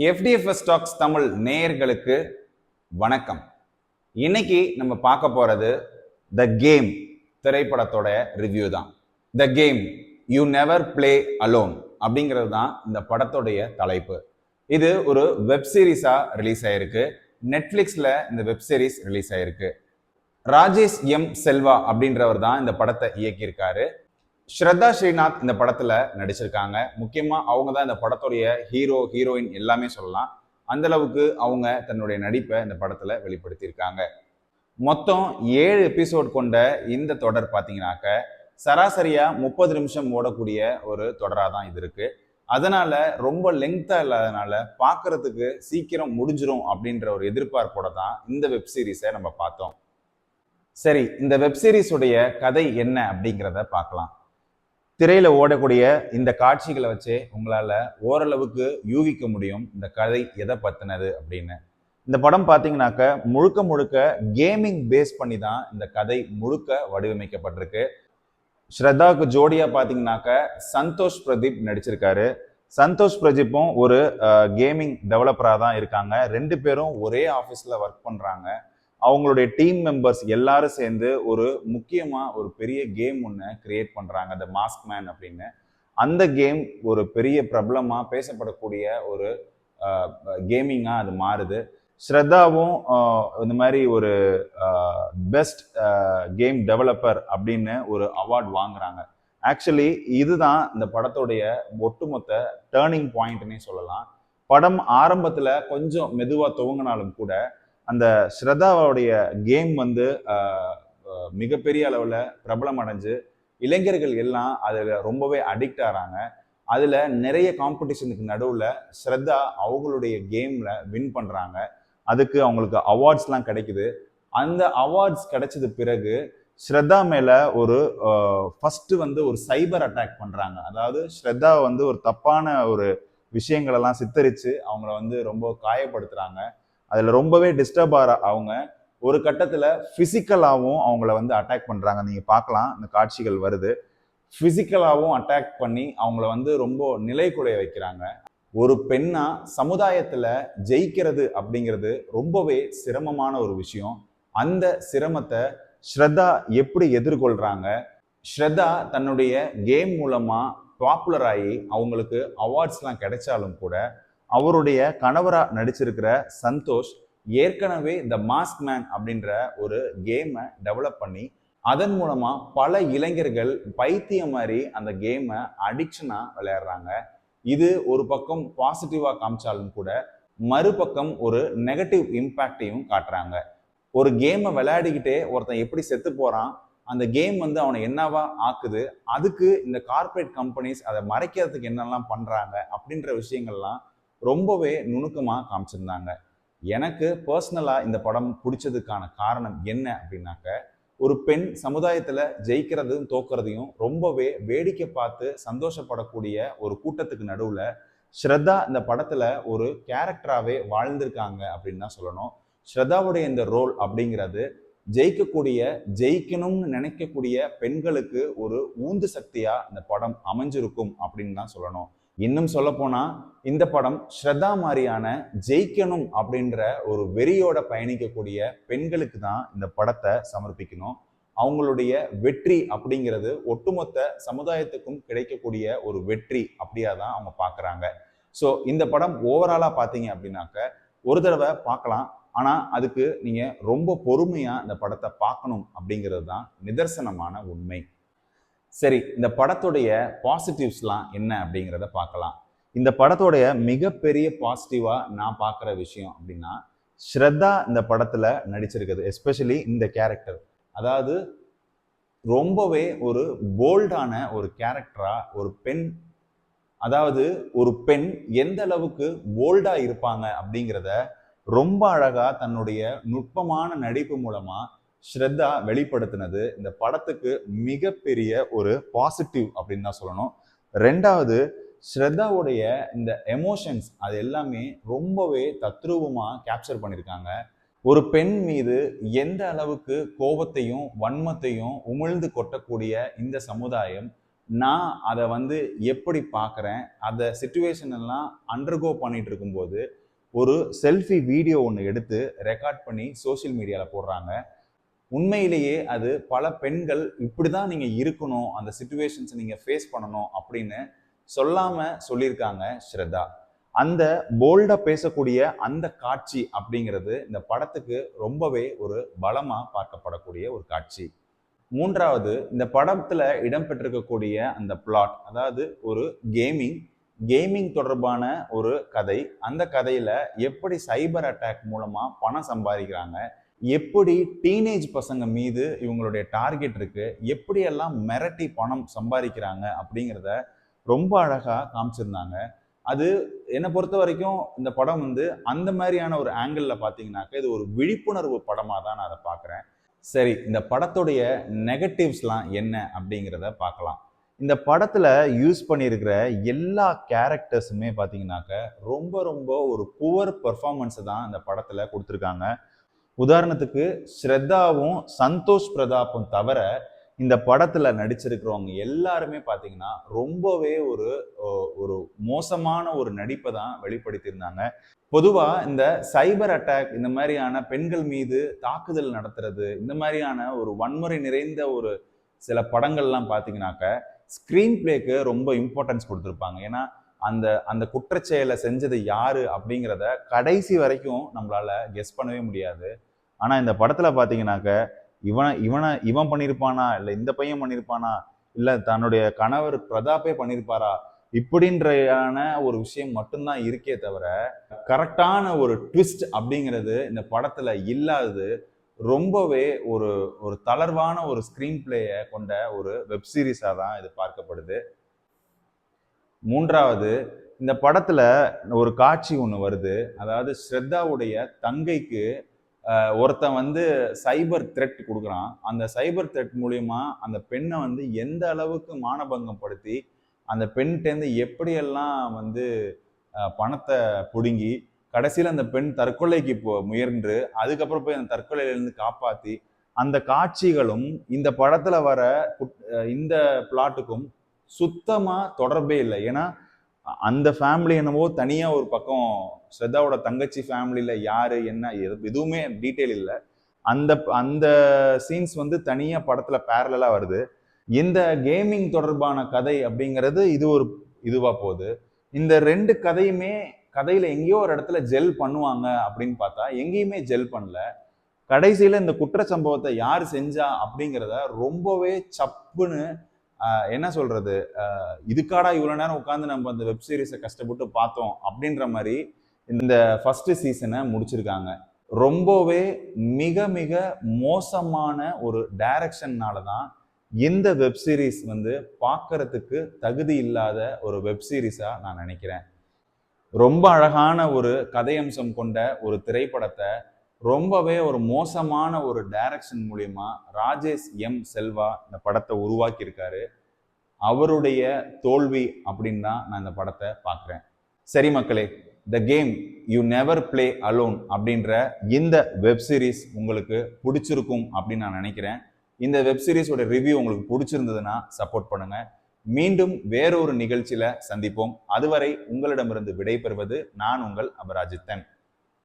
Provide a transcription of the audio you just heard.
FDFS Talks Tamil நேயர்களுக்கு வணக்கம். இன்னைக்கு நம்ம பார்க்க போறது த கேம் திரைப்படத்தோட ரிவ்யூ தான். The game you never play alone அப்படிங்கிறது தான் இந்த படத்தோடைய தலைப்பு. இது ஒரு வெப் சீரிஸா ரிலீஸ் ஆயிருக்கு. நெட்ஃபிளிக்ஸ்ல இந்த வெப் சீரிஸ் ரிலீஸ் ஆயிருக்கு. ராஜேஷ் எம் செல்வா அப்படின்றவர் தான் இந்த படத்தை இயக்கியிருக்காரு. ஸ்ரத்தா ஸ்ரீநாத் இந்த படத்துல நடிச்சிருக்காங்க. முக்கியமா அவங்க தான் இந்த படத்துடைய ஹீரோயின் எல்லாமே சொல்லலாம். அந்த அளவுக்கு அவங்க தன்னுடைய நடிப்பை இந்த படத்துல வெளிப்படுத்தியிருக்காங்க. மொத்தம் 7 எபிசோட் கொண்ட இந்த தொடர் பார்த்தீங்கன்னாக்க சராசரியா 30 நிமிஷம் ஓடக்கூடிய ஒரு தொடராக தான் இது இருக்கு. அதனால ரொம்ப லெங்க்தா இல்லாதனால பார்க்கறதுக்கு சீக்கிரம் முடிஞ்சிரும் அப்படின்ற ஒரு எதிர்பார்ப்போட தான் இந்த வெப் சீரிஸை நம்ம பார்த்தோம். சரி, இந்த வெப் சீரிஸுடைய கதை என்ன அப்படிங்கிறத பார்க்கலாம். திரையில ஓடக்கூடிய இந்த காட்சிகளை வச்சே உங்களால ஓரளவுக்கு யூகிக்க முடியும் இந்த கதை எதை பத்தினது அப்படின்னு. இந்த படம் பார்த்தீங்கன்னாக்க முழுக்க முழுக்க கேமிங் பேஸ் பண்ணி தான் இந்த கதை முழுக்க வடிவமைக்கப்பட்டிருக்கு. ஸ்ரத்தாவுக்கு ஜோடியா பார்த்தீங்கன்னாக்க சந்தோஷ் பிரதீப் நடிச்சிருக்காரு. சந்தோஷ் பிரதீப்பும் ஒரு கேமிங் டெவலப்பராக தான் இருக்காங்க. 2 பேரும் ஒரே ஆஃபீஸில் ஒர்க் பண்ணுறாங்க. அவங்களுடைய டீம் மெம்பர்ஸ் எல்லாரும் சேர்ந்து ஒரு முக்கியமாக ஒரு பெரிய கேம் ஒன்று கிரியேட் பண்ணுறாங்க, த மாஸ்க் மேன் அப்படின்னு. அந்த கேம் ஒரு பெரிய பிரபலமாக பேசப்படக்கூடிய ஒரு கேமிங்காக அது மாறுது. ஸ்ரத்தாவும் இந்த மாதிரி ஒரு பெஸ்ட் கேம் டெவலப்பர் அப்படின்னு ஒரு அவார்ட் வாங்குறாங்க. ஆக்சுவலி இதுதான் இந்த படத்துடைய ஒட்டுமொத்த டேர்னிங் பாயிண்ட்னே சொல்லலாம். படம் ஆரம்பத்தில் கொஞ்சம் மெதுவாக துவங்கினாலும் கூட அந்த ஸ்ரத்தாவுடைய கேம் வந்து மிகப்பெரிய அளவில் பிரபலம் அடைஞ்சு இளைஞர்கள் எல்லாம் அதில் ரொம்பவே அடிக்ட் ஆகிறாங்க. அதில் நிறைய காம்படிஷனுக்கு நடுவில் ஸ்ரத்தா அவங்களுடைய கேமில் வின் பண்ணுறாங்க. அதுக்கு அவங்களுக்கு அவார்ட்ஸ்லாம் கிடைக்குது. அந்த அவார்ட்ஸ் கிடைச்சது பிறகு ஸ்ரத்தா மேலே ஒரு ஃபஸ்ட்டு வந்து ஒரு சைபர் அட்டாக் பண்ணுறாங்க. அதாவது ஸ்ரத்தா வந்து ஒரு தப்பான ஒரு விஷயங்களெல்லாம் சித்தரித்து அவங்கள வந்து ரொம்ப காயப்படுத்துகிறாங்க. அதில் ரொம்பவே டிஸ்டர்ப் ஆகிற அவங்க ஒரு கட்டத்தில் ஃபிசிக்கலாகவும் அவங்கள வந்து அட்டாக் பண்ணுறாங்க. நீங்கள் பார்க்கலாம், இந்த காட்சிகள் வருது. ஃபிசிக்கலாகவும் அட்டாக் பண்ணி அவங்கள வந்து ரொம்ப நிலைக்குலைய வைக்கிறாங்க. ஒரு பெண்ணா சமுதாயத்தில் ஜெயிக்கிறது அப்படிங்கிறது ரொம்பவே சிரமமான ஒரு விஷயம். அந்த சிரமத்தை ஸ்ரத்தா எப்படி எதிர்கொள்கிறாங்க? ஸ்ரத்தா தன்னுடைய கேம் மூலமாக பாப்புலர் ஆகி அவங்களுக்கு அவார்ட்ஸ்லாம் கிடைச்சாலும் கூட அவருடைய கணவரா நடிச்சிருக்கிற சந்தோஷ் ஏற்கனவே த மாஸ்க் மேன் அப்படின்ற ஒரு கேமை டெவலப் பண்ணி அதன் மூலமா பல இளைஞர்கள் பைத்தியம் மாதிரி அந்த கேமை அடிக்ஷனா விளையாடுறாங்க. இது ஒரு பக்கம் பாசிட்டிவா காமிச்சாலும் கூட மறுபக்கம் ஒரு நெகட்டிவ் இம்பாக்டையும் காட்டுறாங்க. ஒரு கேமை விளையாடிக்கிட்டே ஒருத்தன் எப்படி செத்து போறான், அந்த கேம் வந்து அவனை என்னவா ஆக்குது, அதுக்கு இந்த கார்பரேட் கம்பெனிஸ் அதை மறைக்கிறதுக்கு என்னெல்லாம் பண்றாங்க அப்படின்ற விஷயங்கள்லாம் ரொம்பவே நுணுக்கமாக காமிச்சிருந்தாங்க. எனக்கு பர்சனலாக இந்த படம் பிடிச்சதுக்கான காரணம் என்ன அப்படின்னாக்க, ஒரு பெண் சமுதாயத்தில் ஜெயிக்கிறதும் தோக்கிறதையும் ரொம்பவே வேடிக்கை பார்த்து சந்தோஷப்படக்கூடிய ஒரு கூட்டத்துக்கு நடுவில் ஸ்ரத்தா இந்த படத்தில் ஒரு கேரக்டராகவே வாழ்ந்திருக்காங்க அப்படின்னு தான் சொல்லணும். ஸ்ரத்தாவுடைய இந்த ரோல் அப்படிங்கிறது ஜெயிக்கணும்னு நினைக்கக்கூடிய பெண்களுக்கு ஒரு ஊந்து சக்தியாக இந்த படம் அமைஞ்சிருக்கும் அப்படின்னு தான் சொல்லணும். இன்னும் சொல்ல போனா இந்த படம் ஸ்ரத்தா மாதிரியான ஜெயிக்கணும் அப்படின்ற ஒரு வெறியோட பயணிக்கக்கூடிய பெண்களுக்கு தான் இந்த படத்தை சமர்ப்பிக்கணும். அவங்களுடைய வெற்றி அப்படிங்கிறது ஒட்டுமொத்த சமுதாயத்துக்கும் கிடைக்கக்கூடிய ஒரு வெற்றி அப்படியா தான் அவங்க பார்க்குறாங்க. ஸோ இந்த படம் ஓவராலாக பார்த்தீங்க அப்படின்னாக்க ஒரு தடவை பார்க்கலாம். ஆனால் அதுக்கு நீங்கள் ரொம்ப பொறுமையாக இந்த படத்தை பார்க்கணும் அப்படிங்கிறது தான் நிதர்சனமான உண்மை. சரி, இந்த படத்துடைய பாசிட்டிவ்ஸ்லாம் என்ன அப்படிங்கிறத பார்க்கலாம். இந்த படத்துடைய மிகப்பெரிய பாசிட்டிவா நான் பார்க்குற விஷயம் அப்படின்னா ஸ்ரத்தா இந்த படத்துல நடிச்சிருக்குது. எஸ்பெஷலி இந்த கேரக்டர், அதாவது ரொம்பவே ஒரு போல்டான ஒரு கேரக்டரா ஒரு பெண், அதாவது ஒரு பெண் எந்த அளவுக்கு போல்டா இருப்பாங்க அப்படிங்கிறத ரொம்ப அழகா தன்னுடைய நுட்பமான நடிப்பு மூலமா ஸ்ரத்தா வெளிப்படுத்தினது இந்த படத்துக்கு மிகப்பெரிய ஒரு பாசிட்டிவ் அப்படின்னு தான் சொல்லணும். ரெண்டாவது, ஸ்ரத்தாவுடைய இந்த எமோஷன்ஸ் அது எல்லாமே ரொம்பவே தத்ரூபமா கேப்சர் பண்ணியிருக்காங்க. ஒரு பெண் மீது எந்த அளவுக்கு கோபத்தையும் வன்மத்தையும் உமிழ்ந்து கொட்டக்கூடிய இந்த சமுதாயம் நான் அதை வந்து எப்படி பார்க்குறேன், அந்த சிச்சுவேஷன் எல்லாம் அண்டர்கோ பண்ணிட்டு இருக்கும்போது ஒரு செல்ஃபி வீடியோ ஒன்று எடுத்து ரெக்கார்ட் பண்ணி சோஷியல் மீடியாவில் போடுறாங்க. உண்மையிலேயே அது பல பெண்கள் இப்படி தான் நீங்கள் இருக்கணும், அந்த சிச்சுவேஷன்ஸை நீங்கள் ஃபேஸ் பண்ணணும் அப்படின்னு சொல்லாமல் சொல்லியிருக்காங்க ஸ்ரத்தா. அந்த போல்டாக பேசக்கூடிய அந்த காட்சி அப்படிங்கிறது இந்த படத்துக்கு ரொம்பவே ஒரு பலமாக பார்க்கப்படக்கூடிய ஒரு காட்சி. மூன்றாவது, இந்த படத்துல இடம்பெற்றிருக்கக்கூடிய அந்த பிளாட், அதாவது ஒரு கேமிங் தொடர்பான ஒரு கதை. அந்த கதையில எப்படி சைபர் அட்டாக் மூலமா பணம் சம்பாதிக்கிறாங்க, எப்படி டீனேஜ் பசங்க மீது இவங்களுடைய டார்கெட் இருக்கு, எப்படியெல்லாம் மிரட்டி பணம் சம்பாதிக்கிறாங்க அப்படிங்கிறத ரொம்ப அழகா காமிச்சிருந்தாங்க. அது என்னை பொறுத்த வரைக்கும் இந்த படம் வந்து அந்த மாதிரியான ஒரு ஆங்கிள் பார்த்தீங்கன்னாக்க இது ஒரு விழிப்புணர்வு படமாக தான் நான் அதை பார்க்குறேன். சரி, இந்த படத்துடைய நெகட்டிவ்ஸ்லாம் என்ன அப்படிங்கிறத பார்க்கலாம். இந்த படத்துல யூஸ் பண்ணியிருக்கிற எல்லா கேரக்டர்ஸுமே பார்த்தீங்கன்னாக்க ரொம்ப ரொம்ப ஒரு புவர் பெர்ஃபார்மன்ஸை தான் இந்த படத்துல கொடுத்துருக்காங்க. உதாரணத்துக்கு ஸ்ரத்தாவும் சந்தோஷ் பிரதாப்பும் தவிர இந்த படத்துல நடிச்சிருக்கிறவங்க எல்லாருமே பார்த்தீங்கன்னா ரொம்பவே ஒரு ஒரு மோசமான ஒரு நடிப்பை தான் வெளிப்படுத்தியிருந்தாங்க. பொதுவா இந்த சைபர் அட்டாக், இந்த மாதிரியான பெண்கள் மீது தாக்குதல் நடத்துறது, இந்த மாதிரியான ஒரு வன்முறை நிறைந்த ஒரு சில படங்கள்லாம் பார்த்தீங்கன்னாக்க ஸ்க்ரீன் பிளேக்கு ரொம்ப இம்பார்ட்டன்ஸ் கொடுத்துருப்பாங்க. ஏன்னா அந்த அந்த குற்றச்செயலை செஞ்சது யாரு அப்படிங்கிறத கடைசி வரைக்கும் நம்மளால கெஸ் பண்ணவே முடியாது. ஆனா இந்த படத்துல பார்த்தீங்கன்னாக்க இவன் பண்ணியிருப்பானா, இல்லை இந்த பையன் பண்ணியிருப்பானா, இல்லை தன்னுடைய கணவர் பிரதாப்பே பண்ணியிருப்பாரா, இப்படின்றான ஒரு விஷயம் மட்டும்தான் இருக்கே தவிர கரெக்டான ஒரு ட்விஸ்ட் அப்படிங்கிறது இந்த படத்துல இல்லாதது ரொம்பவே ஒரு ஒரு தளர்வான ஒரு ஸ்கிரீன் பிளேயை கொண்ட ஒரு வெப் சீரிஸா தான் இது பார்க்கப்படுது. மூன்றாவது, இந்த படத்துல ஒரு காட்சி ஒன்று வருது. அதாவது ஸ்ரத்தாவுடைய தங்கைக்கு ஒருத்தன் வந்து சைபர் த்ரெட் கொடுக்குறான். அந்த சைபர் த்ரெட் மூலியமா அந்த பெண்ணை வந்து எந்த அளவுக்கு மானபங்கம் படுத்தி அந்த பெண்கிட்டேருந்து எப்படியெல்லாம் வந்து பணத்தை பிடுங்கி கடைசியில் அந்த பெண் தற்கொலைக்கு முயன்று அதுக்கப்புறம் போய் அந்த தற்கொலையிலேருந்து காப்பாற்றி அந்த காட்சிகளும் இந்த படத்துல வர இந்த பிளாட்டுக்கும் சுத்தமா தொடர்பே இல்லை. ஏன்னா அந்த ஃபேமிலி என்னவோ தனியா ஒரு பக்கம், ஸ்ரத்தாவோட தங்கச்சி ஃபேமிலியில யாரு என்ன எதுவுமே டீட்டெயில் இல்லை. அந்த அந்த சீன்ஸ் வந்து தனியா படத்துல பேரலா வருது. இந்த கேமிங் தொடர்பான கதை அப்படிங்கிறது இது ஒரு இதுவா போகுது. இந்த ரெண்டு கதையில எங்கேயோ ஒரு இடத்துல ஜெல் பண்ணுவாங்க அப்படின்னு பார்த்தா எங்கேயுமே ஜெல் பண்ணல. கடைசியில இந்த குற்ற சம்பவத்தை யார் செஞ்சா அப்படிங்கிறத ரொம்பவே சப்புன்னு என்ன சொல்றது, இதுக்காடா இவ்வளவு நேரம் உட்காந்து நம்ம அந்த வெப் சீரிஸை கஷ்டப்பட்டு பார்த்தோம் அப்படின்ற மாதிரி இந்த ஃபர்ஸ்ட் சீசனை முடிச்சிருக்காங்க. ரொம்பவே மிக மிக மோசமான ஒரு டைரக்ஷன்னால தான் இந்த வெப் சீரிஸ் வந்து பார்க்கறதுக்கு தகுதி இல்லாத ஒரு வெப் சீரிஸா நான் நினைக்கிறேன். ரொம்ப அழகான ஒரு கதையம்சம் கொண்ட ஒரு திரைப்படத்தை ரொம்பவே ஒரு மோசமான ஒரு டைரக்ஷன் மூலியமா ராஜேஷ் எம் செல்வா இந்த படத்தை உருவாக்கி இருக்காரு. அவருடைய தோல்வி அப்படின்னு தான் நான் இந்த படத்தை பார்க்குறேன். சரி மக்களே, the game you never play alone அப்படின்ற இந்த வெப் சீரிஸ் உங்களுக்கு பிடிச்சிருக்கும் அப்படின்னு நான் நினைக்கிறேன். இந்த வெப் சீரிஸோட ரிவ்யூ உங்களுக்கு பிடிச்சிருந்ததுன்னா சப்போர்ட் பண்ணுங்க. மீண்டும் வேறொரு நிகழ்ச்சியில சந்திப்போம். அதுவரை உங்களிடமிருந்து விடைபெறுவது நான் உங்கள் அபராஜித்தன்.